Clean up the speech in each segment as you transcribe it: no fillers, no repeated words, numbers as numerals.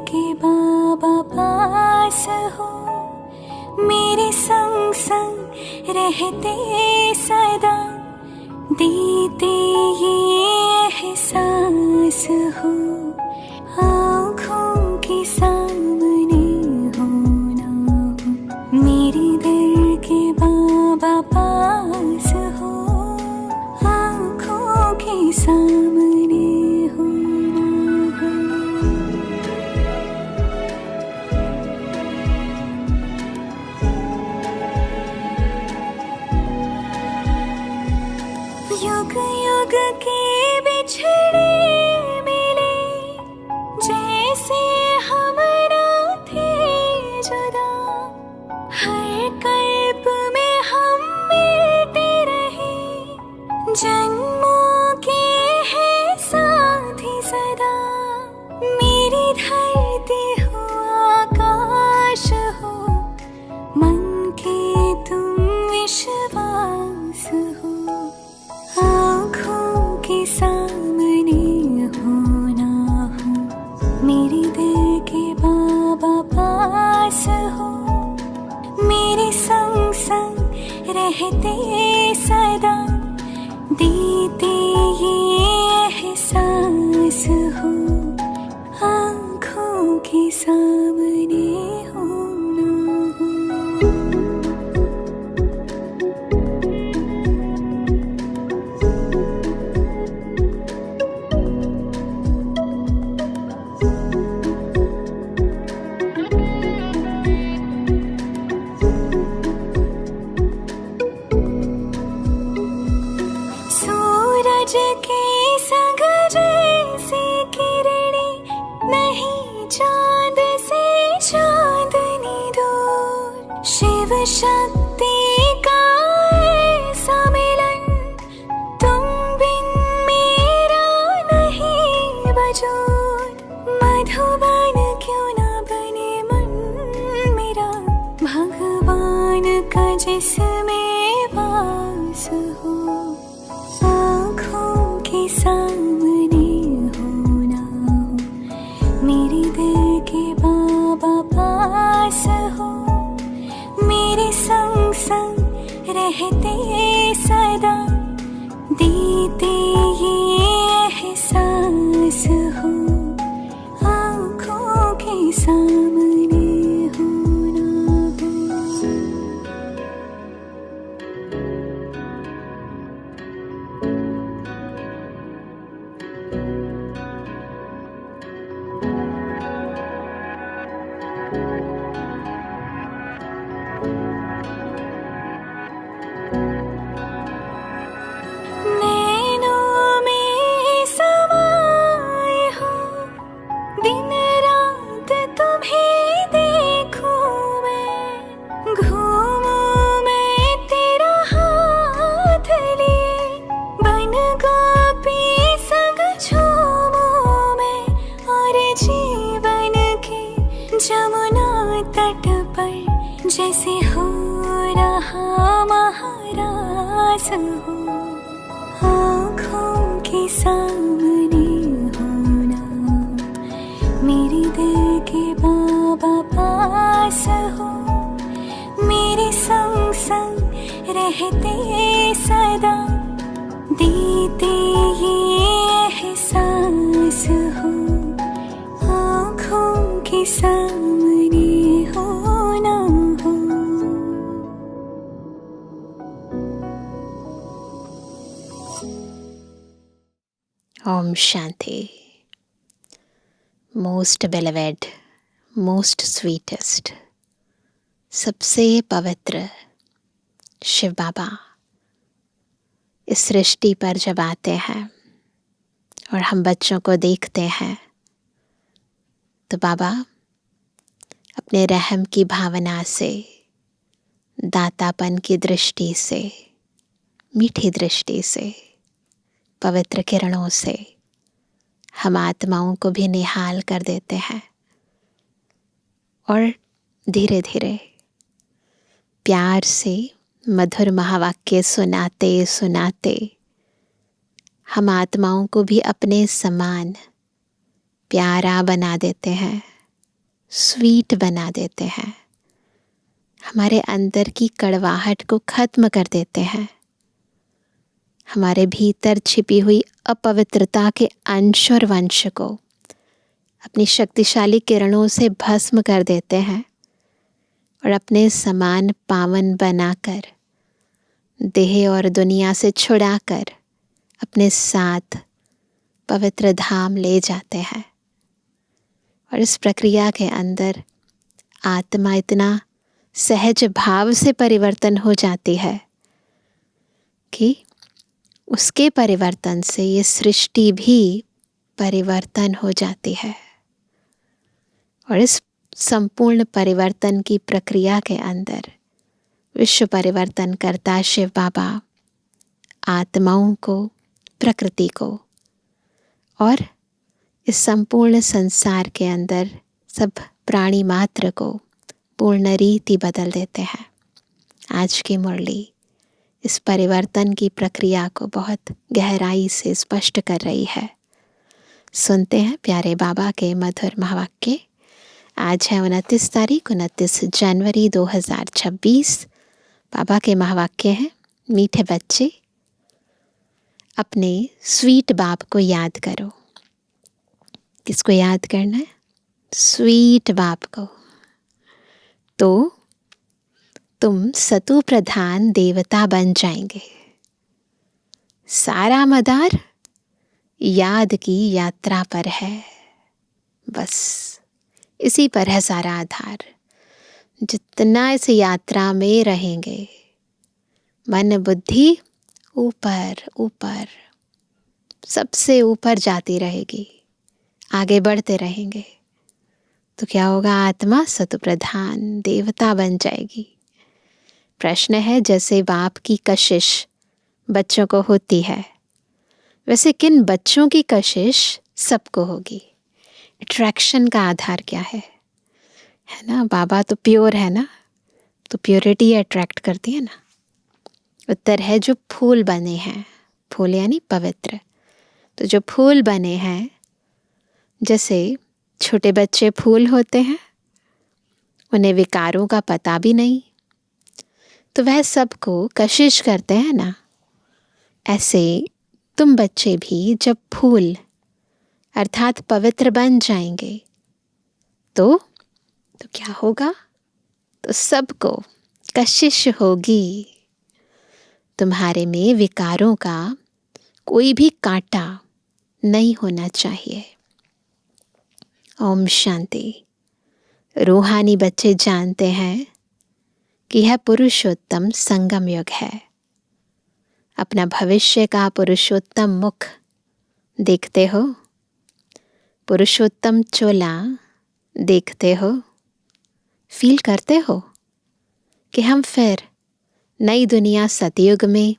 के बाबा पास हो, मेरे संग संग रहते सदा, देते ये एहसास हो, आँखों के सामने हो ना हो, मेरे दिल के बाबा पास हो, आँखों के सामने हो ना हो। युग युग के बिछड़े मिले, जैसे हम ना थे जुदा, हर कल्प में हम मिलते रहे, जन्मों के हैं साथी सदा, मेरी धरती हो आकाश हो, मन के तुम विश्वास हो, आँखों के सामने हो ना हो, मेरे दिल के बाबा पास हो, मेरे संग संग रहते सदा, देते ये एहसास हो, आँखों के सामने हो ना हो। सूरज के संग जैसी किरणें, नहीं चांद से चांदनी दूर, शिव शक्ति का ऐसा मिलन, तुम बिन मेरा नहीं वजूद, मधुबन क्यों ना बने मन मेरा, भगवान का जिसमें वास हो, आँखों के सामने हो ना हो, मेरे दिल के बाबा पास हो, मेरे संग संग रहते सदा, देते ये एहसास हो, आँखों के सामने हो ना हो। नैनों में समाए हो, दिन रात तुम्हें देखूं मैं, घूमूं मैं तेरा हाथ लिए, बन गोपी संग झूमूं मैं, और जीवन के जमुना तट पर जैसे हो रहा महाराज हो, आँखों के सामने हो ना हो, मेरे दिल के बाबा पास हो, मेरे संग संग रहते सदा, देते ये एहसास हो, आँखों के सामने हो ना हो। Om Shanti. Most beloved, most sweetest, सबसे पवित्र शिव बाबा इस सृष्टि पर जब आते हैं और हम बच्चों को देखते हैं, तो बाबा अपने रहम की भावना से, दातापन की दृष्टि से, मीठी दृष्टि से, पवित्र किरणों से हम आत्माओं को भी निहाल कर देते हैं, और धीरे धीरे प्यार से मधुर महावाक्य सुनाते सुनाते हम आत्माओं को भी अपने समान प्यारा बना देते हैं, स्वीट बना देते हैं, हमारे अंदर की कड़वाहट को खत्म कर देते हैं, हमारे भीतर छिपी हुई अपवित्रता के अंश और वंश को अपनी शक्तिशाली किरणों से भस्म कर देते हैं और अपने समान पावन बनाकर, देह और दुनिया से छुड़ाकर अपने साथ पवित्र धाम ले जाते हैं। और इस प्रक्रिया के अंदर आत्मा इतना सहज भाव से परिवर्तन हो जाती है कि उसके परिवर्तन से ये सृष्टि भी परिवर्तन हो जाती है। और इस संपूर्ण परिवर्तन की प्रक्रिया के अंदर विश्व परिवर्तन करता शिव बाबा आत्माओं को, प्रकृति को और इस संपूर्ण संसार के अंदर सब प्राणी मात्र को पूर्ण रीति बदल देते हैं। आज की मुरली इस परिवर्तन की प्रक्रिया को बहुत गहराई से स्पष्ट कर रही है। सुनते हैं प्यारे बाबा के मधुर महावाक्य। आज है 29 जनवरी 2026। बाबा के महावाक्य हैं, मीठे बच्चे अपने स्वीट बाप को याद करो। किसको याद करना है? स्वीट बाप को। तो तुम सतु प्रधान देवता बन जाएंगे। सारा मदार याद की यात्रा पर है, बस इसी पर है सारा आधार। जितना इस यात्रा में रहेंगे, मन बुद्धि ऊपर ऊपर सबसे ऊपर जाती रहेगी, आगे बढ़ते रहेंगे, तो क्या होगा? आत्मा सतुप्रधान देवता बन जाएगी। प्रश्न है, जैसे बाप की कशिश बच्चों को होती है, वैसे किन बच्चों की कशिश सबको होगी? अट्रैक्शन का आधार क्या है ना? बाबा तो प्योर है ना, तो प्योरिटी अट्रैक्ट करती है ना। उत्तर है जो फूल बने हैं, फूल यानी पवित्र। तो जो फूल बने हैं, जैसे छोटे बच्चे फूल होते हैं, उन्हें विकारों का पता भी नहीं, तो वह सबको कशिश करते हैं ना। ऐसे तुम बच्चे भी जब फूल अर्थात पवित्र बन जाएंगे तो क्या होगा? तो सबको कशिश होगी। तुम्हारे में विकारों का कोई भी कांटा नहीं होना चाहिए। ओम शांति। रूहानी बच्चे जानते हैं कि यह पुरुषोत्तम संगम युग है। अपना भविष्य का पुरुषोत्तम मुख देखते हो, पुरुषोत्तम चोला देखते हो, फील करते हो कि हम फिर नई दुनिया सतयुग में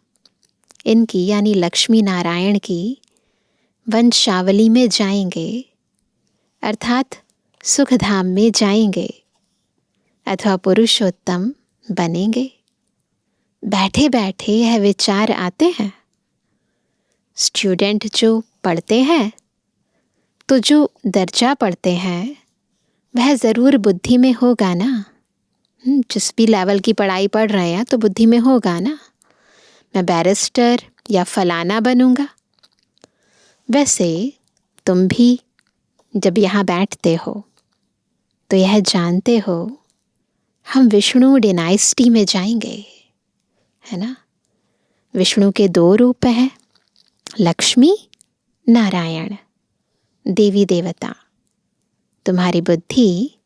इनकी यानी लक्ष्मी नारायण की वंशावली में जाएंगे, अर्थात सुखधाम में जाएंगे अथवा पुरुषोत्तम बनेंगे। बैठे बैठे यह विचार आते हैं। स्टूडेंट जो पढ़ते हैं, तो जो दर्जा पढ़ते हैं वह ज़रूर बुद्धि में होगा ना। जिस भी लेवल की पढ़ाई पढ़ रहे हैं तो बुद्धि में होगा ना, मैं बैरिस्टर या फलाना बनूंगा। वैसे तुम भी जब यहाँ बैठते हो तो यह जानते हो हम विष्णु डायनेस्टी में जाएंगे, है ना। विष्णु के 2 रूप हैं, लक्ष्मी नारायण, देवी देवता। तुम्हारी बुद्धि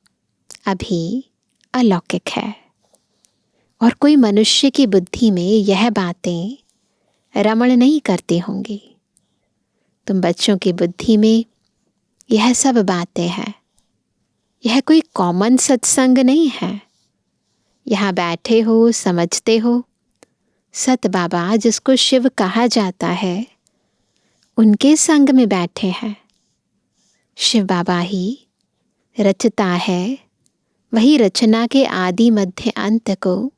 अभी अलौकिक है और कोई मनुष्य की बुद्धि में यह बातें रमण नहीं करती होंगी। तुम बच्चों की बुद्धि में यह सब बातें हैं। यह कोई कॉमन सत्संग नहीं है। यहाँ बैठे हो, समझते हो, सत बाबा जिसको शिव कहा जाता है, उनके संग में बैठे हैं। शिव बाबा ही रचता है, वही रचना के आदि मध्य अंत को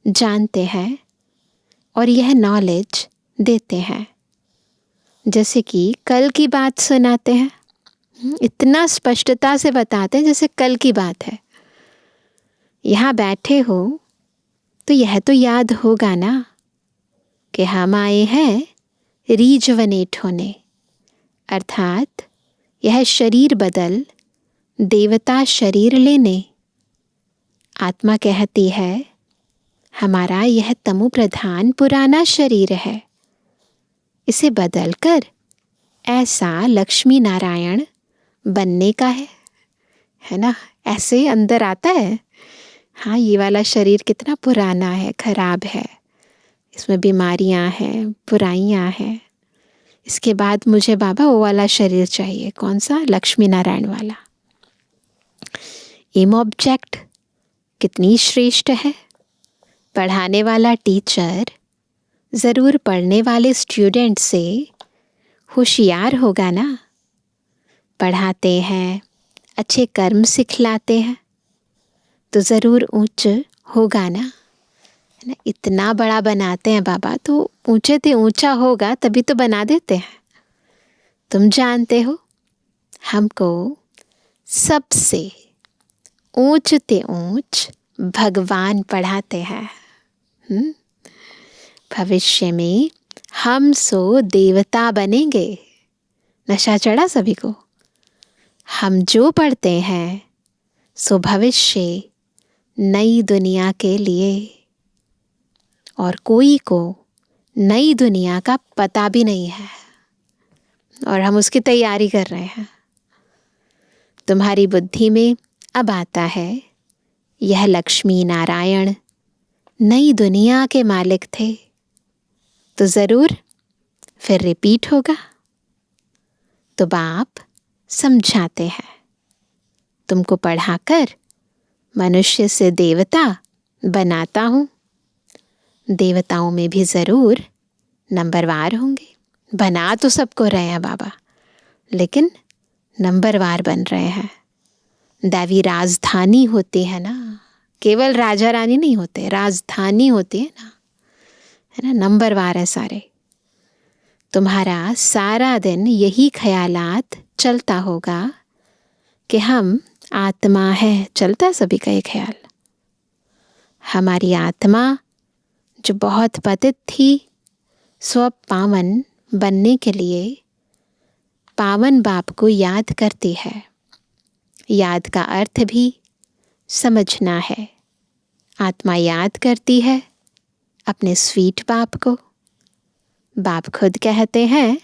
जानते हैं और यह नॉलेज देते हैं। जैसे कि कल की बात सुनाते हैं, इतना स्पष्टता से बताते हैं जैसे कल की बात है। यहाँ बैठे हो तो यह तो याद होगा ना कि हम आए हैं रीजुवनेट होने, अर्थात यह शरीर बदल देवता शरीर लेने। आत्मा कहती है हमारा यह तमो प्रधान पुराना शरीर है, इसे बदलकर ऐसा लक्ष्मी नारायण बनने का है ना। ऐसे अंदर आता है, हाँ ये वाला शरीर कितना पुराना है, खराब है, इसमें बीमारियां हैं, बुराइयां हैं, इसके बाद मुझे बाबा वो वाला शरीर चाहिए। कौन सा? लक्ष्मी नारायण वाला। एम ऑब्जेक्ट कितनी श्रेष्ठ है। पढ़ाने वाला टीचर ज़रूर पढ़ने वाले स्टूडेंट से होशियार होगा ना। पढ़ाते हैं, अच्छे कर्म सिखलाते हैं तो ज़रूर ऊंच होगा ना, है ना। इतना बड़ा बनाते हैं बाबा तो ऊंचे से ऊंचा होगा, तभी तो बना देते हैं। तुम जानते हो हमको सबसे ऊंच ते ऊंच भगवान पढ़ाते हैं। भविष्य में हम सो देवता बनेंगे। नशा चढ़ा सभी को? हम जो पढ़ते हैं सो भविष्य नई दुनिया के लिए, और कोई को नई दुनिया का पता भी नहीं है और हम उसकी तैयारी कर रहे हैं। तुम्हारी बुद्धि में अब आता है यह लक्ष्मी नारायण नई दुनिया के मालिक थे, तो ज़रूर फिर रिपीट होगा। तो बाप समझाते हैं तुमको पढ़ाकर मनुष्य से देवता बनाता हूँ। देवताओं में भी ज़रूर नंबरवार होंगे। बना तो सबको रहे हैं बाबा, लेकिन नंबरवार बन रहे हैं। दैवी राजधानी होती है ना, केवल राजा रानी नहीं होते, राजधानी होती है ना, है ना। नंबरवार है सारे। तुम्हारा सारा दिन यही ख्यालात चलता होगा कि हम आत्मा है। चलता है सभी का ये ख्याल। हमारी आत्मा जो बहुत पतित थी, स्व पावन बनने के लिए पावन बाप को याद करती है। याद का अर्थ भी समझना है। आत्मा याद करती है अपने स्वीट बाप को। बाप खुद कहते हैं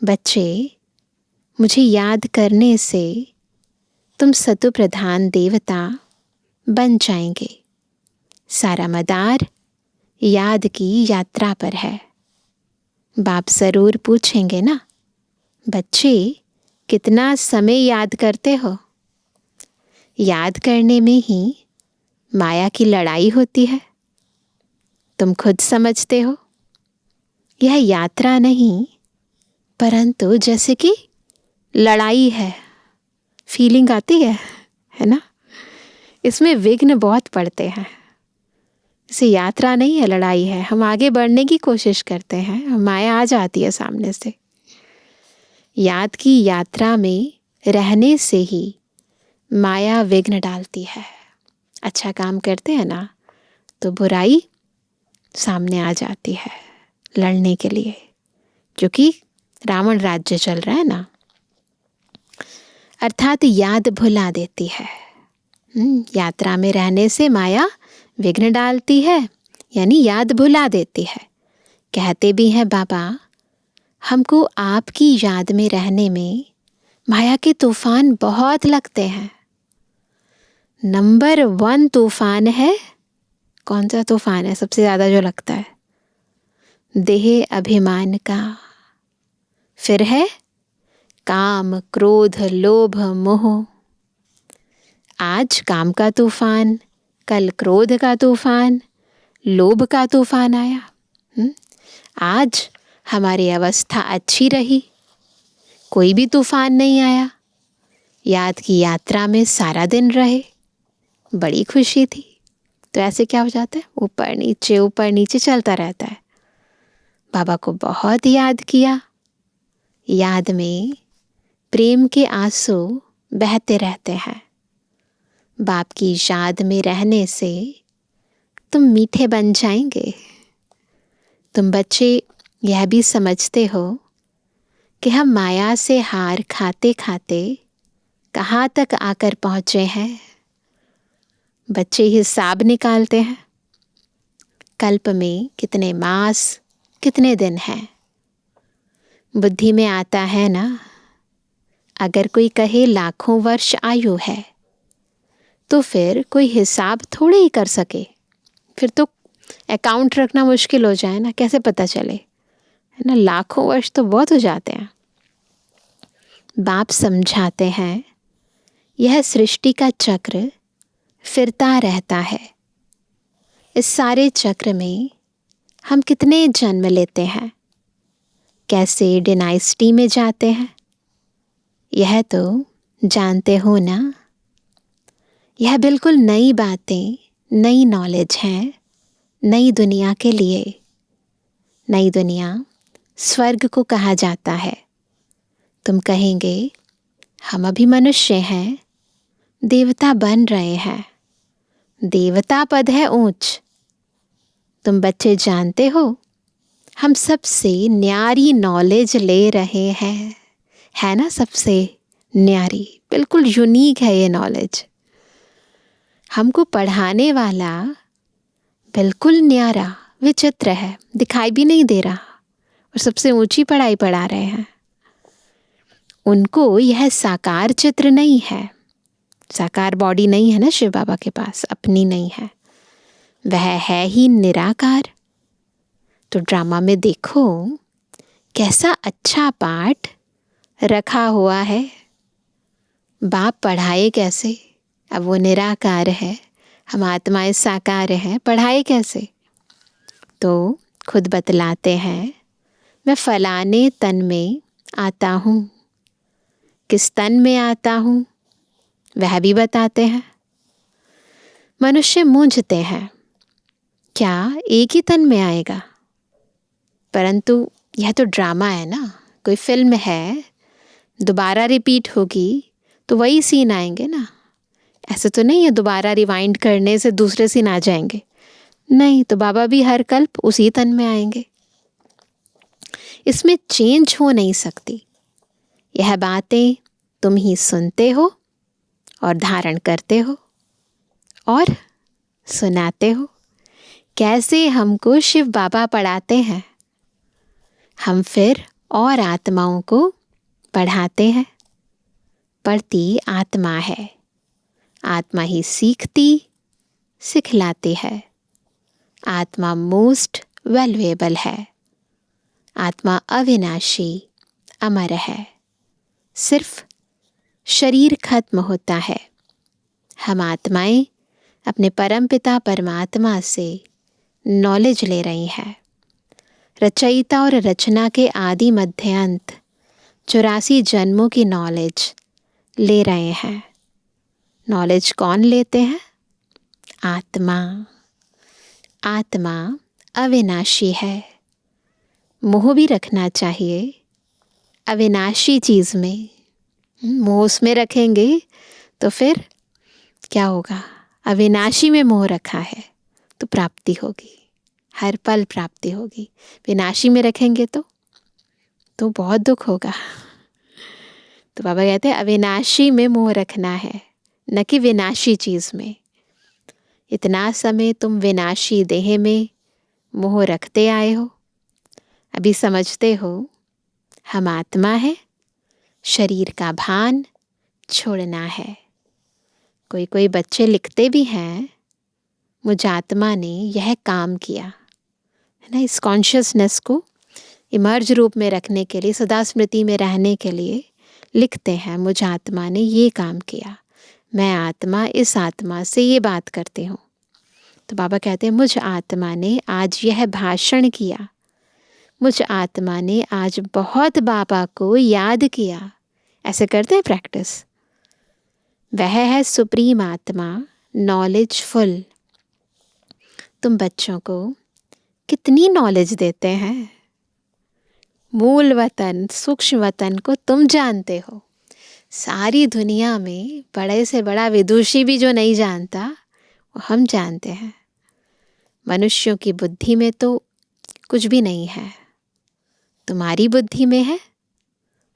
बच्चे मुझे याद करने से तुम सतु प्रधान देवता बन जाएंगे। सारा मदार याद की यात्रा पर है। बाप ज़रूर पूछेंगे ना, बच्चे कितना समय याद करते हो? याद करने में ही माया की लड़ाई होती है। तुम खुद समझते हो यह यात्रा नहीं, परंतु जैसे कि लड़ाई है। फीलिंग आती है ना। इसमें विघ्न बहुत पड़ते हैं। इसे यात्रा नहीं है, लड़ाई है। हम आगे बढ़ने की कोशिश करते हैं, माया आ जाती है सामने से। याद की यात्रा में रहने से ही माया विघ्न डालती है। अच्छा काम करते हैं ना तो बुराई सामने आ जाती है लड़ने के लिए, क्योंकि रावण राज्य चल रहा है ना। अर्थात याद भुला देती है। यात्रा में रहने से माया विघ्न डालती है, यानी याद भुला देती है। कहते भी हैं बाबा हमको आपकी याद में रहने में माया के तूफान बहुत लगते हैं। नंबर 1 तूफान है, कौन सा तूफान है सबसे ज़्यादा जो लगता है? देह अभिमान का। फिर है काम, क्रोध, लोभ, मोह। आज काम का तूफान, कल क्रोध का तूफान, लोभ का तूफान आया। आज हमारी अवस्था अच्छी रही, कोई भी तूफान नहीं आया। याद की यात्रा में सारा दिन रहे, बड़ी खुशी थी। तो ऐसे क्या हो जाता है, ऊपर नीचे चलता रहता है। बाबा को बहुत याद किया, याद में प्रेम के आंसू बहते रहते हैं। बाप की याद में रहने से तुम मीठे बन जाएंगे। तुम बच्चे यह भी समझते हो कि हम माया से हार खाते खाते कहाँ तक आकर पहुँचे हैं। बच्चे हिसाब निकालते हैं, कल्प में कितने मास कितने दिन हैं। बुद्धि में आता है ना, अगर कोई कहे लाखों वर्ष आयु है तो फिर कोई हिसाब थोड़े ही कर सके। फिर तो अकाउंट रखना मुश्किल हो जाए ना, कैसे पता चले, है ना। लाखों वर्ष तो बहुत हो जाते हैं। बाप समझाते हैं यह सृष्टि का चक्र फिरता रहता है। इस सारे चक्र में हम कितने जन्म लेते हैं, कैसे डायनेस्टी में जाते हैं, यह तो जानते हो ना। यह बिल्कुल नई बातें, नई नॉलेज हैं नई दुनिया के लिए। नई दुनिया स्वर्ग को कहा जाता है। तुम कहेंगे हम अभी मनुष्य हैं, देवता बन रहे हैं। देवता पद है ऊंच। तुम बच्चे जानते हो हम सबसे न्यारी नॉलेज ले रहे हैं, है ना। सबसे न्यारी, बिल्कुल यूनिक है ये नॉलेज। हमको पढ़ाने वाला बिल्कुल न्यारा, विचित्र है, दिखाई भी नहीं दे रहा और सबसे ऊंची पढ़ाई पढ़ा रहे हैं। उनको यह साकार चित्र नहीं है, साकार बॉडी नहीं है ना शिव बाबा के पास, अपनी नहीं है, वह है ही निराकार। तो ड्रामा में देखो कैसा अच्छा पाठ रखा हुआ है। बाप पढ़ाए कैसे, अब वो निराकार है, हम आत्माएं साकार हैं, पढ़ाए कैसे। तो खुद बतलाते हैं मैं फलाने तन में आता हूँ। किस तन में आता हूँ वह भी बताते हैं। मनुष्य मूंझते हैं क्या एक ही तन में आएगा, परंतु यह तो ड्रामा है ना, कोई फिल्म है, दोबारा रिपीट होगी तो वही सीन आएंगे ना। ऐसे तो नहीं है दोबारा रिवाइंड करने से दूसरे सीन आ जाएंगे, नहीं। तो बाबा भी हर कल्प उसी तन में आएंगे, इसमें चेंज हो नहीं सकती। यह बातें तुम ही सुनते हो और धारण करते हो और सुनाते हो। कैसे हमको शिव बाबा पढ़ाते हैं, हम फिर और आत्माओं को पढ़ाते हैं। पढ़ती आत्मा है, आत्मा ही सीखती सिखलाती है। आत्मा मोस्ट वैल्युएबल है। आत्मा अविनाशी अमर है। सिर्फ शरीर खत्म होता है। हम आत्माएं अपने परमपिता परमात्मा से नॉलेज ले रही हैं। रचयिता और रचना के आदि मध्य अंत 84 जन्मों की नॉलेज ले रहे हैं। नॉलेज कौन लेते हैं? आत्मा। आत्मा अविनाशी है। मोह भी रखना चाहिए अविनाशी चीज़ में। मोह उसमें रखेंगे तो फिर क्या होगा? अविनाशी में मोह रखा है तो प्राप्ति होगी, हर पल प्राप्ति होगी। विनाशी में रखेंगे तो बहुत दुख होगा। तो बाबा कहते हैं अविनाशी में मोह रखना है, न कि विनाशी चीज़ में। इतना समय तुम विनाशी देह में मोह रखते आए हो, अभी समझते हो हम आत्मा है, शरीर का भान छोड़ना है। कोई कोई बच्चे लिखते भी हैं मुझ आत्मा ने यह काम किया, है ना। इस कॉन्शियसनेस को इमर्ज रूप में रखने के लिए, सदा स्मृति में रहने के लिए लिखते हैं मुझ आत्मा ने ये काम किया, मैं आत्मा इस आत्मा से ये बात करती हूँ। तो बाबा कहते हैं मुझ आत्मा ने आज यह भाषण किया, मुझ आत्मा ने आज बहुत बाबा को याद किया। ऐसे करते हैं प्रैक्टिस। वह है सुप्रीम आत्मा, नॉलेजफुल। तुम बच्चों को कितनी नॉलेज देते हैं। मूल वतन, सूक्ष्म वतन को तुम जानते हो, सारी दुनिया में बड़े से बड़ा विदुषी भी जो नहीं जानता वो हम जानते हैं। मनुष्यों की बुद्धि में तो कुछ भी नहीं है। तुम्हारी बुद्धि में है।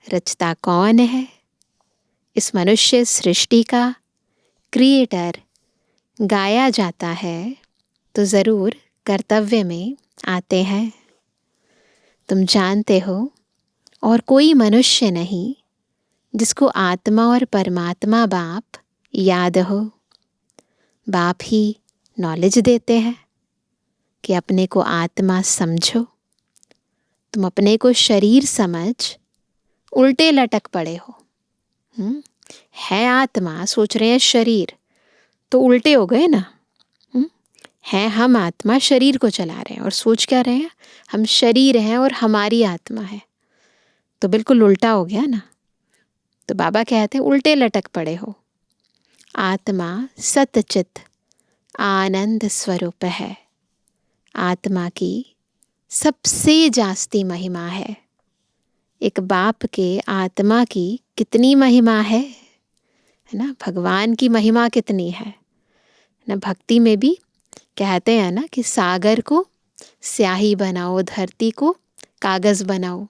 रचता कौन है? इस मनुष्य सृष्टि का क्रिएटर गाया जाता है तो ज़रूर कर्तव्य में आते हैं। तुम जानते हो और कोई मनुष्य नहीं जिसको आत्मा और परमात्मा बाप याद हो। बाप ही नॉलेज देते हैं कि अपने को आत्मा समझो। तुम अपने को शरीर समझ उल्टे लटक पड़े हो। है आत्मा, सोच रहे हैं शरीर, तो उल्टे हो गए ना। है हम आत्मा, शरीर को चला रहे हैं और सोच क्या रहे हैं हम शरीर हैं और हमारी आत्मा है, तो बिल्कुल उल्टा हो गया ना। तो बाबा कहते हैं उल्टे लटक पड़े हो। आत्मा सतचित आनंद स्वरूप है। आत्मा की सबसे जास्ती महिमा है। एक बाप के आत्मा की कितनी महिमा है ना। भगवान की महिमा कितनी है ना। भक्ति में भी कहते हैं ना कि सागर को स्याही बनाओ, धरती को कागज़ बनाओ,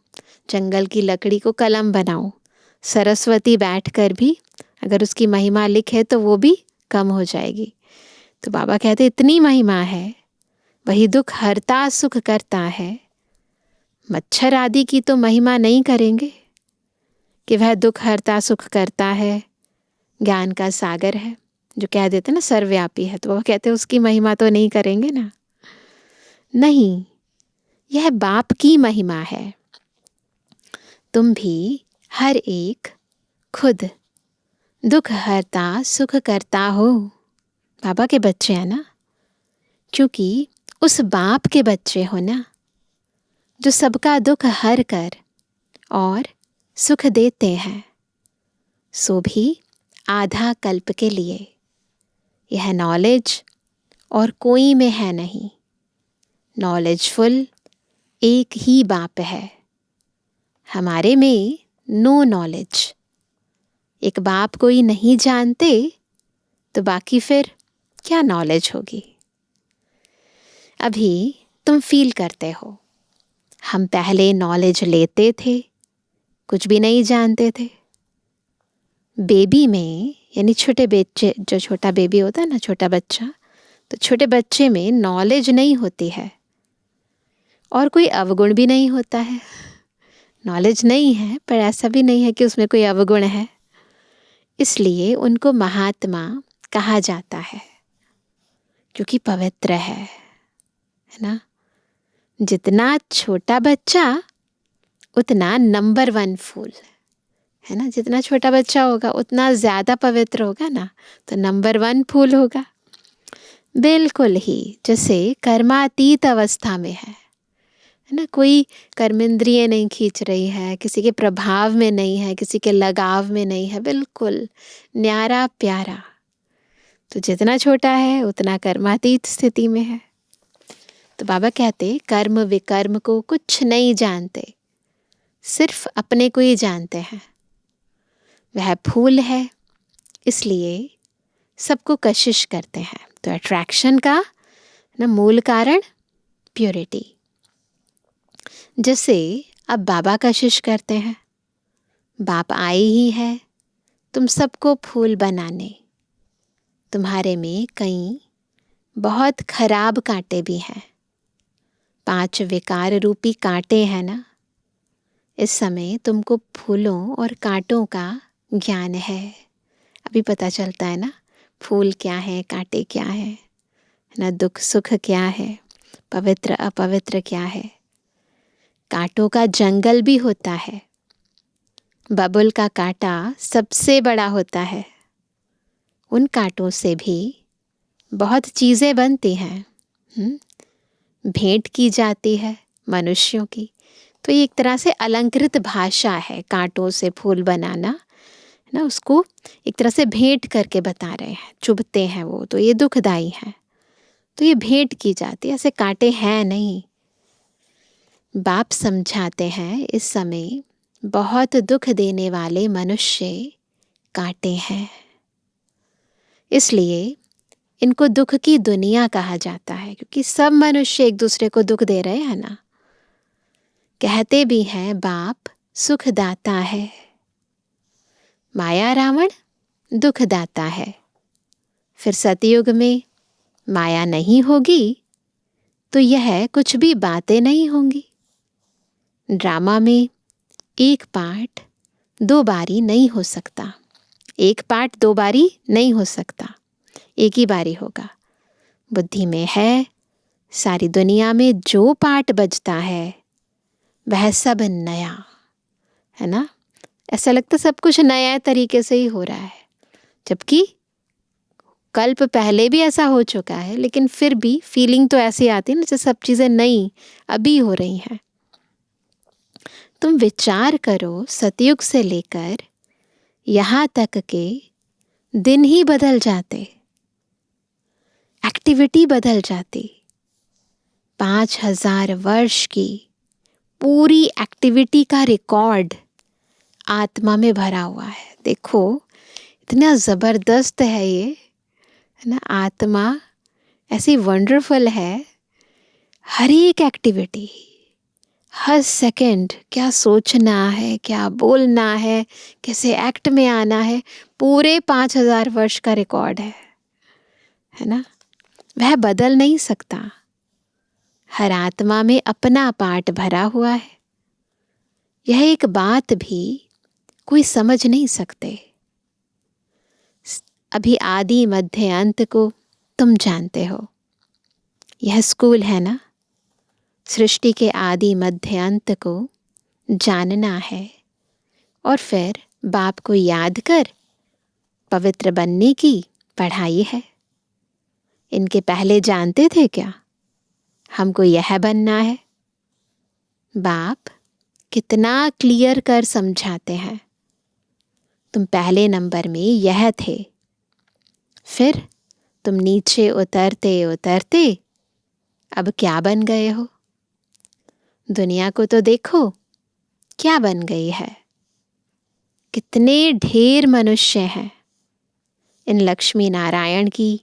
जंगल की लकड़ी को कलम बनाओ। सरस्वती बैठकर भी अगर उसकी महिमा लिखे तो वो भी कम हो जाएगी। तो बाबा कहते इतनी महिमा है। वही दुख हरता सुख करता है। मच्छर आदि की तो महिमा नहीं करेंगे कि वह दुख हरता सुख करता है, ज्ञान का सागर है, जो कह देते ना सर्वव्यापी है, तो वह कहते उसकी महिमा तो नहीं करेंगे ना। नहीं, यह बाप की महिमा है। तुम भी हर एक खुद दुख हरता सुख करता हो। बाबा के बच्चे हैं ना, क्योंकि उस बाप के बच्चे हो ना जो सबका दुख हर कर और सुख देते हैं, सो भी आधा कल्प के लिए। यह नॉलेज और कोई में है नहीं। नॉलेजफुल एक ही बाप है। हमारे में नो नॉलेज। एक बाप कोई नहीं जानते तो बाकी फिर क्या नॉलेज होगी। अभी तुम फील करते हो हम पहले नॉलेज लेते थे, कुछ भी नहीं जानते थे। बेबी में यानी छोटे बच्चे, जो छोटा बेबी होता है ना, छोटा बच्चा, तो छोटे बच्चे में नॉलेज नहीं होती है और कोई अवगुण भी नहीं होता है। नॉलेज नहीं है पर ऐसा भी नहीं है कि उसमें कोई अवगुण है। इसलिए उनको महात्मा कहा जाता है, क्योंकि पवित्र है ना। जितना छोटा बच्चा उतना नंबर 1 फूल है ना। जितना छोटा बच्चा होगा उतना ज़्यादा पवित्र होगा ना, तो नंबर 1 फूल होगा। बिल्कुल ही जैसे कर्मातीत अवस्था में है ना। कोई कर्मेंद्रिय नहीं खींच रही है, किसी के प्रभाव में नहीं है, किसी के लगाव में नहीं है, बिल्कुल न्यारा प्यारा। तो जितना छोटा है उतना कर्मातीत स्थिति में है। तो बाबा कहते कर्म विकर्म को कुछ नहीं जानते, सिर्फ अपने को ही जानते हैं। वह फूल है, इसलिए सबको कशिश करते हैं। तो अट्रैक्शन का ना मूल कारण प्योरिटी। जैसे अब बाबा कशिश करते हैं, बाप आए ही है तुम सबको फूल बनाने। तुम्हारे में कई बहुत खराब कांटे भी हैं। 5 विकार रूपी कांटे हैं ना। इस समय तुमको फूलों और कांटों का ज्ञान है। अभी पता चलता है ना फूल क्या है, कांटे क्या है ना, दुख सुख क्या है, पवित्र अपवित्र क्या है। कांटों का जंगल भी होता है। बबुल का कांटा सबसे बड़ा होता है। उन कांटों से भी बहुत चीज़ें बनती हैं। भेंट की जाती है मनुष्यों की। तो ये एक तरह से अलंकृत भाषा है। कांटों से फूल बनाना ना, उसको एक तरह से भेंट करके बता रहे हैं। चुभते हैं वो, तो ये दुखदाई है, तो ये भेंट की जाती है। ऐसे कांटे हैं नहीं। बाप समझाते हैं इस समय बहुत दुख देने वाले मनुष्य कांटे हैं। इसलिए इनको दुख की दुनिया कहा जाता है, क्योंकि सब मनुष्य एक दूसरे को दुख दे रहे हैं ना। कहते भी हैं बाप सुखदाता है, माया रावण दुखदाता है। फिर सतयुग में माया नहीं होगी तो यह कुछ भी बातें नहीं होंगी। ड्रामा में एक पार्ट दो बारी नहीं हो सकता, एक पार्ट दो बारी नहीं हो सकता, एक ही बारी होगा। बुद्धि में है सारी दुनिया में जो पार्ट बजता है वह सब नया है ना। ऐसा लगता सब कुछ नया तरीके से ही हो रहा है, जबकि कल्प पहले भी ऐसा हो चुका है, लेकिन फिर भी फीलिंग तो ऐसी आती है ना जैसे सब चीज़ें नई अभी हो रही हैं। तुम विचार करो, सतयुग से लेकर यहाँ तक के दिन ही बदल जाते, एक्टिविटी बदल जाती। 5000 वर्ष की पूरी एक्टिविटी का रिकॉर्ड आत्मा में भरा हुआ है। देखो इतना ज़बरदस्त है ये, है ना। आत्मा ऐसी वंडरफुल है, हर एक एक्टिविटी, हर सेकंड क्या सोचना है, क्या बोलना है, कैसे एक्ट में आना है, पूरे 5000 वर्ष का रिकॉर्ड है ना। वह बदल नहीं सकता। हर आत्मा में अपना पार्ट भरा हुआ है। यह एक बात भी कोई समझ नहीं सकते। अभी आदि मध्य अंत को तुम जानते हो, यह स्कूल है ना। सृष्टि के आदि मध्य अंत को जानना है और फिर बाप को याद कर पवित्र बनने की पढ़ाई है। इनके पहले जानते थे क्या हमको यह बनना है? बाप कितना क्लियर कर समझाते हैं। तुम पहले नंबर में यह थे, फिर तुम नीचे उतरते उतरते अब क्या बन गए हो? दुनिया को तो देखो क्या बन गई है। कितने ढेर मनुष्य हैं। इन लक्ष्मी नारायण की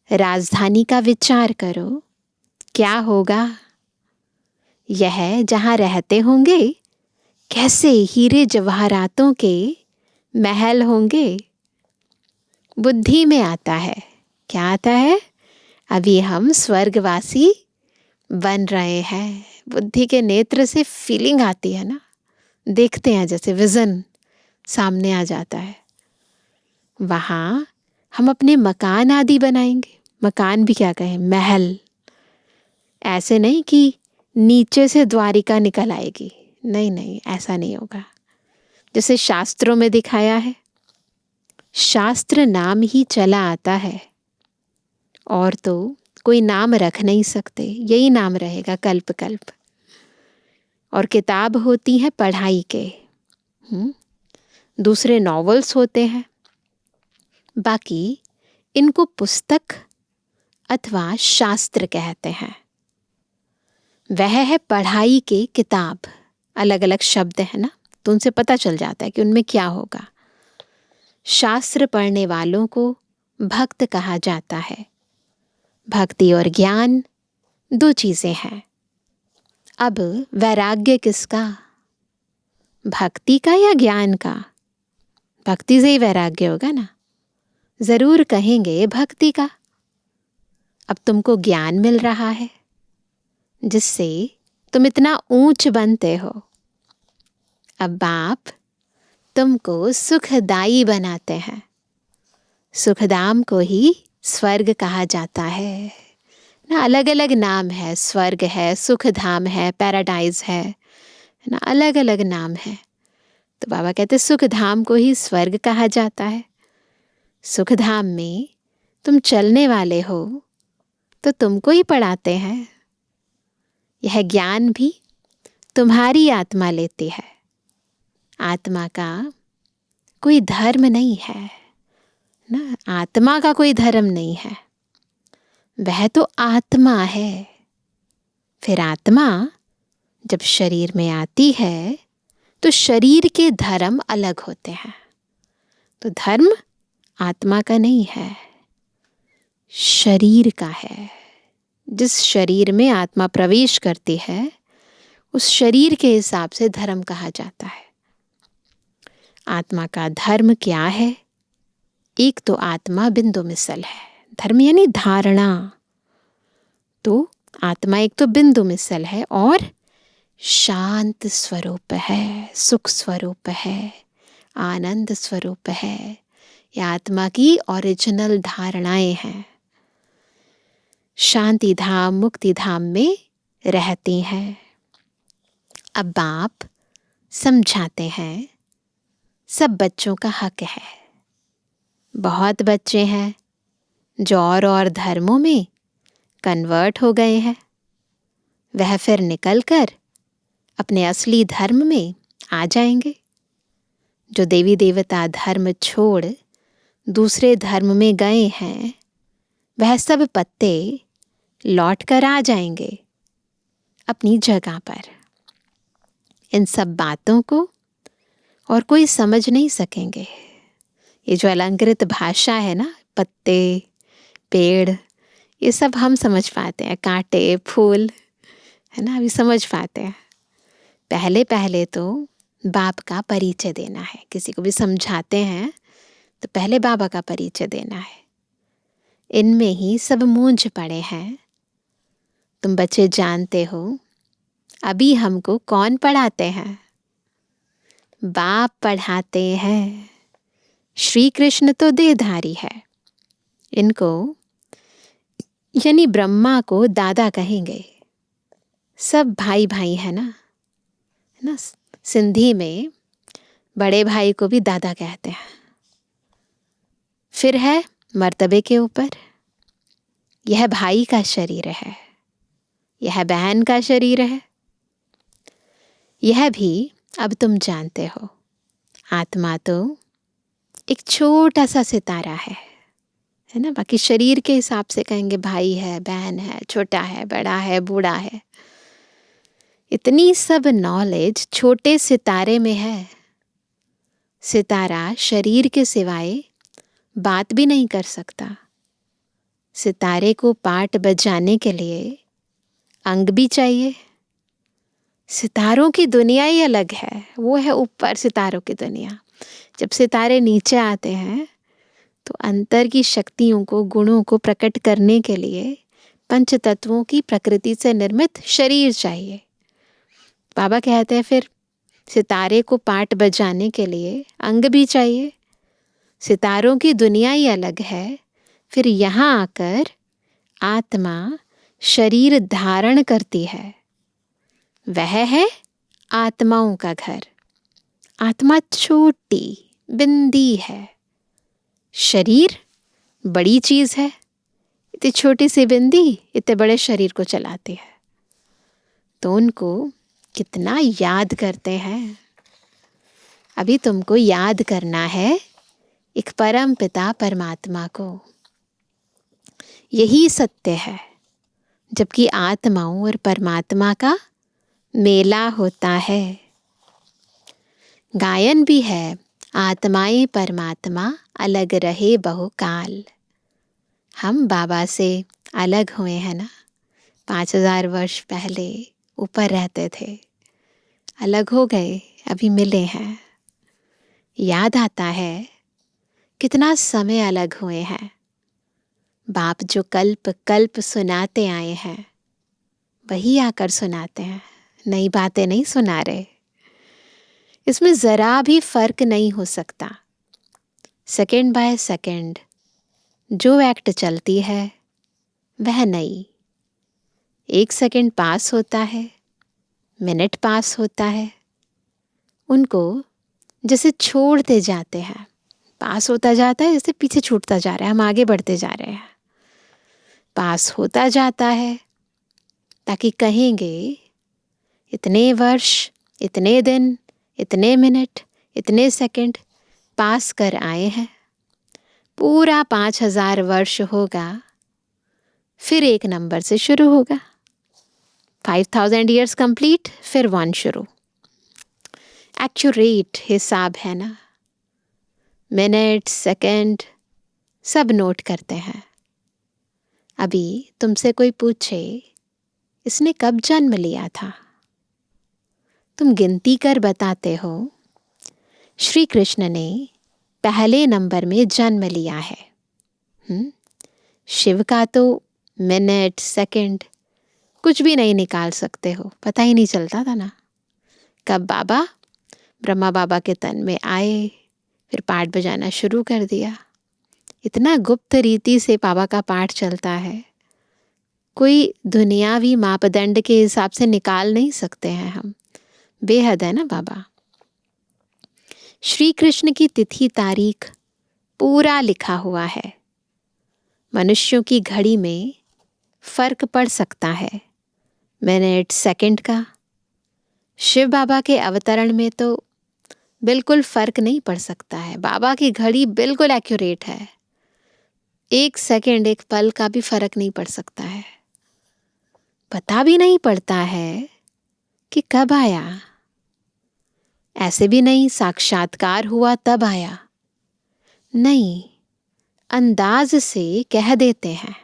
राजधानी का विचार करो, क्या होगा? यह जहाँ रहते होंगे कैसे हीरे जवाहरातों के महल होंगे। बुद्धि में आता है, क्या आता है? अभी हम स्वर्गवासी बन रहे हैं। बुद्धि के नेत्र से फीलिंग आती है ना, देखते हैं जैसे विजन सामने आ जाता है। वहाँ हम अपने मकान आदि बनाएंगे। मकान भी क्या कहें, महल। ऐसे नहीं कि नीचे से द्वारिका निकल आएगी, नहीं नहीं, ऐसा नहीं होगा। जैसे शास्त्रों में दिखाया है, शास्त्र नाम ही चला आता है और तो कोई नाम रख नहीं सकते, यही नाम रहेगा कल्प कल्प। और किताब होती है पढ़ाई के, दूसरे नॉवेल्स होते हैं। बाकी इनको पुस्तक अथवा शास्त्र कहते हैं। वह है पढ़ाई के किताब। अलग अलग शब्द है ना, तो उनसे पता चल जाता है कि उनमें क्या होगा। शास्त्र पढ़ने वालों को भक्त कहा जाता है। भक्ति और ज्ञान दो चीजें हैं। अब वैराग्य किसका, भक्ति का या ज्ञान का? भक्ति से ही वैराग्य होगा ना। जरूर कहेंगे भक्ति का। अब तुमको ज्ञान मिल रहा है जिससे तुम इतना ऊंच बनते हो। अब बाप तुमको सुखदाई बनाते हैं। सुखधाम को ही स्वर्ग कहा जाता है ना। अलग अलग नाम है, स्वर्ग है, सुखधाम है, पैराडाइज है ना, अलग अलग नाम है। तो बाबा कहते सुखधाम को ही स्वर्ग कहा जाता है। सुखधाम में तुम चलने वाले हो तो तुमको ही पढ़ाते हैं। यह ज्ञान भी तुम्हारी आत्मा लेती है। आत्मा का कोई धर्म नहीं है ना, आत्मा का कोई धर्म नहीं है। वह तो आत्मा है। फिर आत्मा जब शरीर में आती है तो शरीर के धर्म अलग होते हैं। तो धर्म आत्मा का नहीं है, शरीर का है। जिस शरीर में आत्मा प्रवेश करती है उस शरीर के हिसाब से धर्म कहा जाता है। आत्मा का धर्म क्या है? एक तो आत्मा बिंदु मिसल है। धर्म यानी धारणा। तो आत्मा एक तो बिंदु मिसल है और शांत स्वरूप है, सुख स्वरूप है, आनंद स्वरूप है। यह आत्मा की ओरिजिनल धारणाएं हैं। शांति धाम, मुक्ति धाम में रहती हैं। अब बाप समझाते हैं, सब बच्चों का हक है। बहुत बच्चे हैं जो और धर्मों में कन्वर्ट हो गए हैं। वह फिर निकलकर अपने असली धर्म में आ जाएंगे। जो देवी देवता धर्म छोड़ दूसरे धर्म में गए हैं, वह सब पत्ते लौट कर आ जाएंगे अपनी जगह पर। इन सब बातों को और कोई समझ नहीं सकेंगे। ये जो अलंकृत भाषा है ना, पत्ते, पेड़, ये सब हम समझ पाते हैं, कांटे, फूल, है ना, अभी समझ पाते हैं। पहले पहले तो बाप का परिचय देना है। किसी को भी समझाते हैं तो पहले बाबा का परिचय देना है। इनमें ही सब मूंझ पड़े हैं। तुम बच्चे जानते हो अभी हमको कौन पढ़ाते हैं? बाप पढ़ाते हैं। श्री कृष्ण तो देहधारी है। इनको यानी ब्रह्मा को दादा कहेंगे। सब भाई भाई है ना, सिंधी में बड़े भाई को भी दादा कहते हैं। फिर है मर्तबे के ऊपर, यह भाई का शरीर है, यह बहन का शरीर है। यह भी अब तुम जानते हो, आत्मा तो एक छोटा सा सितारा है ना। बाकी शरीर के हिसाब से कहेंगे भाई है, बहन है, छोटा है, बड़ा है, बूढ़ा है। इतनी सब नॉलेज छोटे सितारे में है। सितारा शरीर के सिवाय बात भी नहीं कर सकता। सितारे को पाट बजाने के लिए अंग भी चाहिए। सितारों की दुनिया ही अलग है। वो है ऊपर सितारों की दुनिया। जब सितारे नीचे आते हैं तो अंतर की शक्तियों को, गुणों को प्रकट करने के लिए पंच तत्वों की प्रकृति से निर्मित शरीर चाहिए। बाबा कहते हैं फिर सितारे को पाट बजाने के लिए अंग भी चाहिए। सितारों की दुनिया ही अलग है। फिर यहाँ आकर आत्मा शरीर धारण करती है। वह है आत्माओं का घर। आत्मा छोटी बिंदी है, शरीर बड़ी चीज है। इतनी छोटी सी बिंदी इतने बड़े शरीर को चलाती है। तो उनको कितना याद करते हैं। अभी तुमको याद करना है एक परम पिता परमात्मा को। यही सत्य है। जबकि आत्माओं और परमात्मा का मेला होता है। गायन भी है, आत्माएं परमात्मा अलग रहे बहुकाल। हम बाबा से अलग हुए हैं ना, 5000 वर्ष पहले ऊपर रहते थे, अलग हो गए, अभी मिले हैं। याद आता है कितना समय अलग हुए हैं। बाप जो कल्प कल्प सुनाते आए हैं वही आकर सुनाते हैं, नई बातें नहीं सुना रहे। इसमें ज़रा भी फर्क नहीं हो सकता। सेकंड बाय सेकंड जो एक्ट चलती है वह नई। 1 सेकंड पास होता है, मिनट पास होता है, उनको जैसे छोड़ते जाते हैं। पास होता जाता है, जैसे पीछे छूटता जा रहा है, हम आगे बढ़ते जा रहे हैं। पास होता जाता है ताकि कहेंगे इतने वर्ष, इतने दिन, इतने मिनट, इतने सेकंड पास कर आए हैं। पूरा 5000 वर्ष होगा, फिर एक नंबर से शुरू होगा। 5000 ईयर्स कंप्लीट, फिर 1 शुरू। एक्यूरेट हिसाब है ना। मिनट, सेकंड सब नोट करते हैं। अभी तुमसे कोई पूछे इसने कब जन्म लिया था, तुम गिनती कर बताते हो श्री कृष्ण ने पहले नंबर में जन्म लिया है। शिव का तो मिनट, सेकंड कुछ भी नहीं निकाल सकते हो, पता ही नहीं चलता था ना। कब बाबा ब्रह्मा बाबा के तन में आए, फिर पाठ बजाना शुरू कर दिया। इतना गुप्त रीति से बाबा का पाठ चलता है, कोई दुनियावी मापदंड के हिसाब से निकाल नहीं सकते हैं हम। बेहद है ना बाबा। श्री कृष्ण की तिथि तारीख पूरा लिखा हुआ है। मनुष्यों की घड़ी में फर्क पड़ सकता है मिनट, सेकंड का। शिव बाबा के अवतरण में तो बिल्कुल फर्क नहीं पड़ सकता है। बाबा की घड़ी बिल्कुल एक्यूरेट है, एक सेकंड, एक पल का भी फर्क नहीं पड़ सकता है। पता भी नहीं पड़ता है कि कब आया, ऐसे भी नहीं साक्षात्कार हुआ तब आया, नहीं, अंदाज से कह देते हैं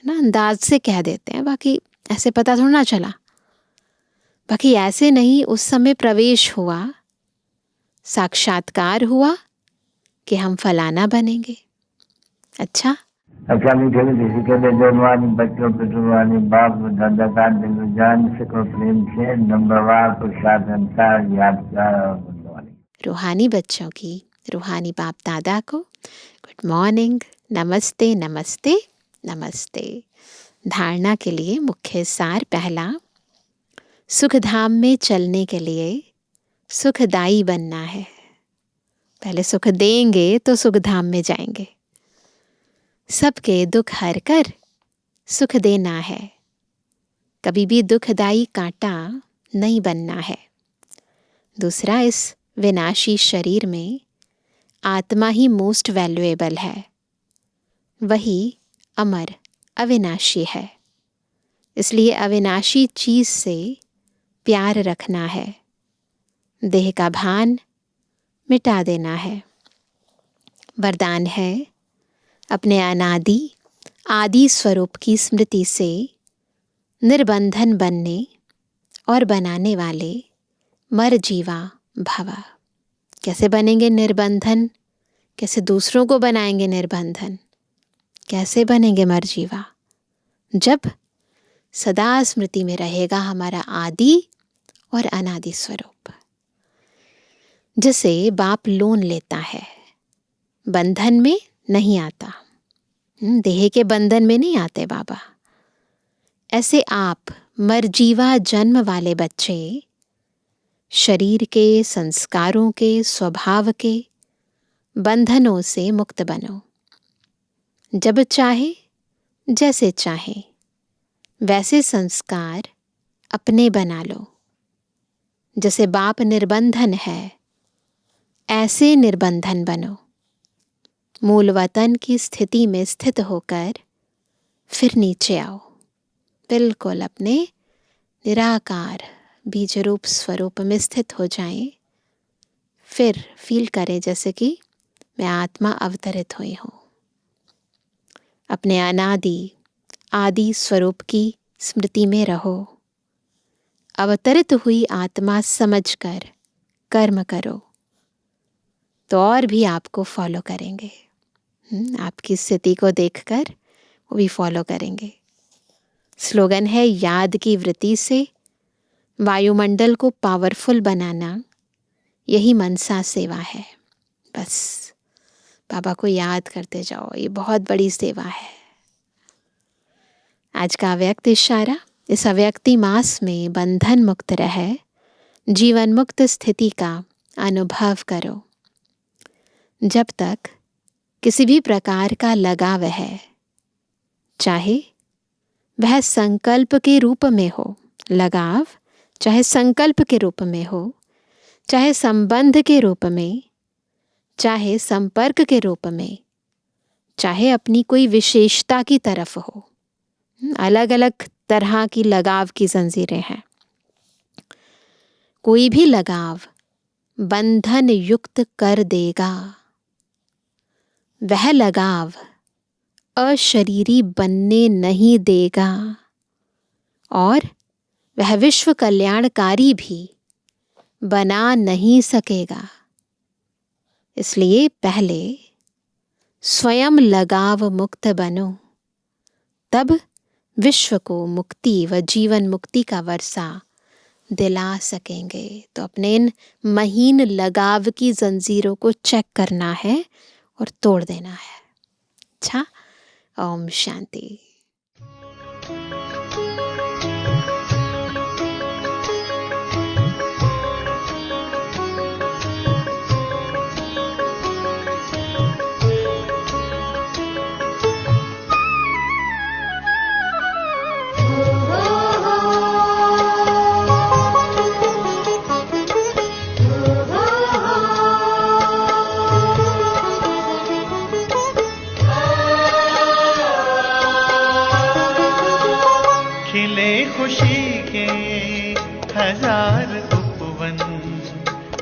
ना, अंदाज से कह देते हैं, बाकी ऐसे पता थोड़ा ना चला। बाकी ऐसे नहीं, उस समय प्रवेश हुआ, साक्षात्कार हुआ कि हम फलाना बनेंगे। अच्छा मीठे मीठे के जवानी बच्चों पे जुबानी बाप दादा का दिल जान से को प्रेम से नंबरवार प्रसाद अंसार याद। रूहानी बच्चों की रूहानी बाप दादा को गुड मॉर्निंग, नमस्ते नमस्ते नमस्ते। धारणा के लिए मुख्य सार पहला, सुखधाम में चलने के लिए सुखदाई बनना है। पहले सुख देंगे तो सुखधाम में जाएंगे। सबके दुख हर कर सुख देना है, कभी भी दुखदाई कांटा नहीं बनना है। दूसरा, इस विनाशी शरीर में आत्मा ही मोस्ट वैल्यूएबल है, वही अमर अविनाशी है। इसलिए अविनाशी चीज से प्यार रखना है, देह का भान मिटा देना है। वरदान है, अपने अनादि आदि स्वरूप की स्मृति से निर्बंधन बनने और बनाने वाले मर जीवा भवा। कैसे बनेंगे निर्बंधन, कैसे दूसरों को बनाएंगे निर्बंधन, कैसे बनेंगे मर जीवा? जब सदा स्मृति में रहेगा हमारा आदि और अनादि स्वरूप। जैसे बाप लोन लेता है, बंधन में नहीं आता, देह के बंधन में नहीं आते बाबा। ऐसे आप मरजीवा जन्म वाले बच्चे शरीर के, संस्कारों के, स्वभाव के बंधनों से मुक्त बनो। जब चाहे, जैसे चाहे वैसे संस्कार अपने बना लो। जैसे बाप निर्बंधन है, ऐसे निर्बंधन बनो। मूल वतन की स्थिति में स्थित होकर फिर नीचे आओ, बिल्कुल अपने निराकार बीज रूप स्वरूप में स्थित हो जाएं। फिर फील करें जैसे कि मैं आत्मा अवतरित हुई हूँ। अपने अनादि आदि स्वरूप की स्मृति में रहो। अवतरित हुई आत्मा समझकर कर्म करो तो और भी आपको फॉलो करेंगे। आपकी स्थिति को देखकर वो भी फॉलो करेंगे। स्लोगन है, याद की वृत्ति से वायुमंडल को पावरफुल बनाना, यही मनसा सेवा है। बस बाबा को याद करते जाओ, ये बहुत बड़ी सेवा है। आज का अव्यक्त इशारा, इस अव्यक्ति मास में बंधन मुक्त रहे, जीवन मुक्त स्थिति का अनुभव करो। जब तक किसी भी प्रकार का लगाव है, चाहे वह संकल्प के रूप में हो, लगाव चाहे संकल्प के रूप में हो, चाहे संबंध के रूप में, चाहे संपर्क के रूप में, चाहे अपनी कोई विशेषता की तरफ हो, अलग अलग तरह की लगाव की जंजीरें हैं। कोई भी लगाव बंधन युक्त कर देगा। वह लगाव अशरीरी बनने नहीं देगा और वह विश्व कल्याणकारी भी बना नहीं सकेगा। इसलिए पहले स्वयं लगाव मुक्त बनो, तब विश्व को मुक्ति व जीवन मुक्ति का वर्षा दिला सकेंगे। तो अपने इन महीन लगाव की जंजीरों को चेक करना है और तोड़ देना है। अच्छा, ओम शांति। खुशी के हजार उपवन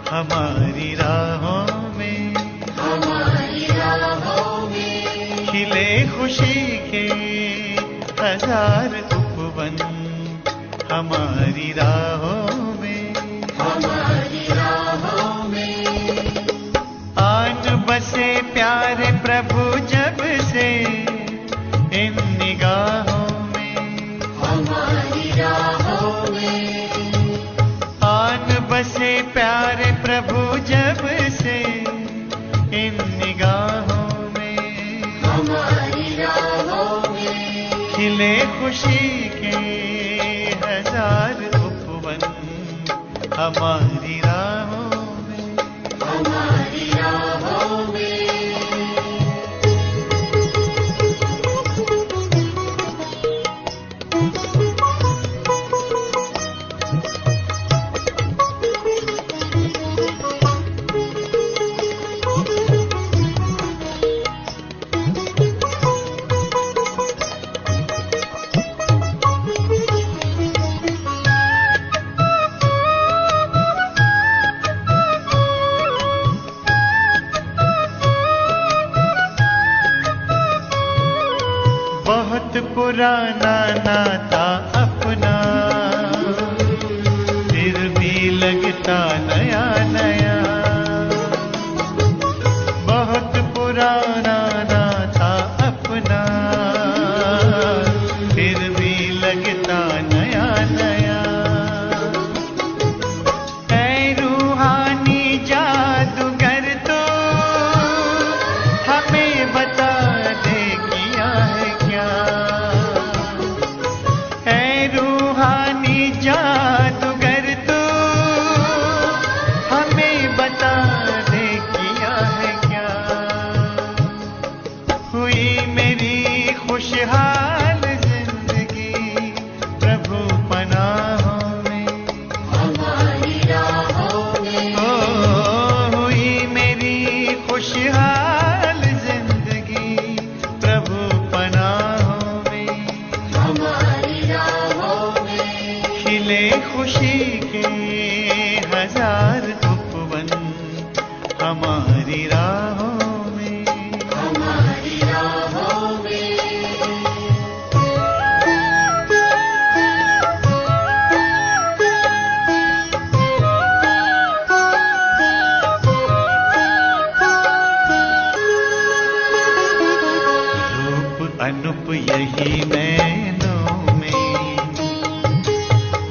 हमारी राहों में, खिले खुशी के हजार उपवन हमारी राहों में, आन बसे प्यारे प्रभु जब से इन निगाहों बसे प्यारे प्रभु जब से इन निगाहों में, हमारी राहों में खिले खुशी के हजार उपवन हमारी राहों में, हमारी राहों में। पुराना नाता अपना फिर भी लगता नया नया, बहुत पुराना नाता अपना फिर भी लगता नया नया। ऐ रूहानी जादूगर तो हमें बता दे किया है क्या, जादूगर तो हमें बता दे किया है क्या। हुई मेरी खुशहाल जिंदगी प्रभु पनाहों में, हमारी राहों में। ओ हुई मेरी खुशहाल जिंदगी प्रभु पनाहों में, हमारी राहों में। खिले खुशी के हजार उपवन हमारी राहों में, हमारी राहों में। रूप अनूप यही नैनों में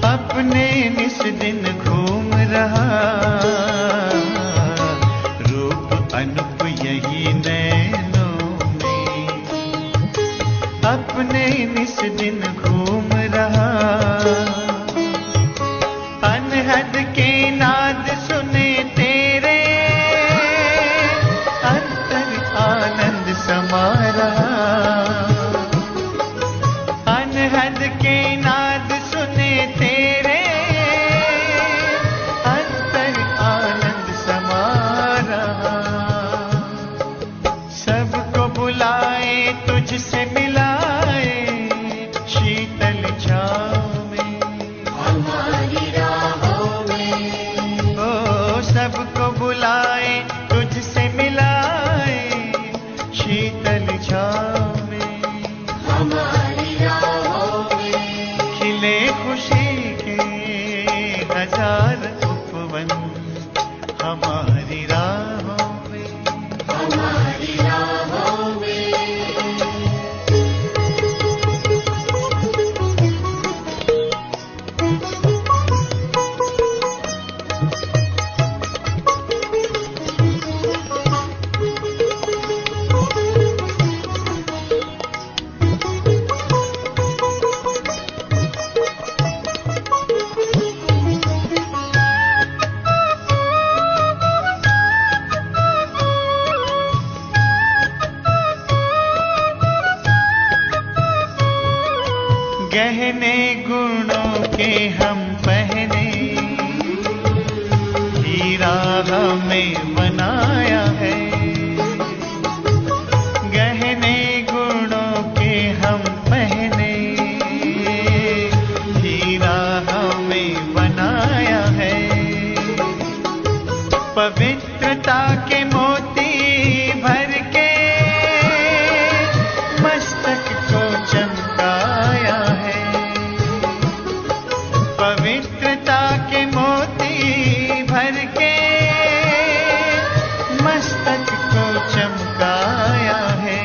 अपने निस दिन घूम रहा, रूप अनूप यही नैनों में अपने निस दिन घूम रहा। अनहद के नाद सुने तेरे अंतर आनंद समा रहा, अनहद के नाद सुने तेरे अंतर आनंद समा रहा। सबको बुलाए तुझसे मिलाए हजार उपवन हमारी राहों में, हमारी राहों में। गहने गुणों के हम पहने, हीरा हमें बनाया है। गहने गुणों के हम पहने, हीरा हमें बनाया है। पवित्रता के मोती भर के मस्तक को चमकाया है। पवित्रता के मोती भर के मस्तक को चमकाया है।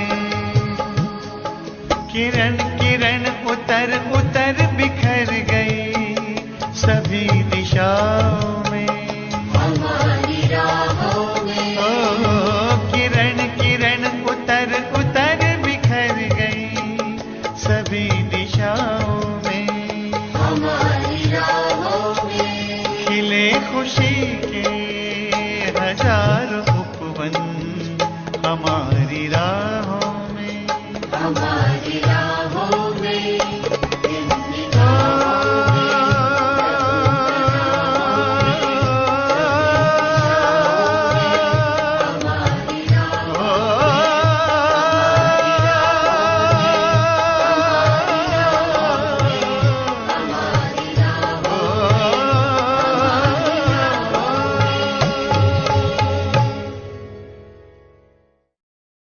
किरण किरण उतर उतर बिखर गई सभी दिशाओं में, हमारी राहों में। ओ किरण किरण उतर उतर बिखर गई सभी दिशाओं में, हमारी राहों में। खिले खुशी के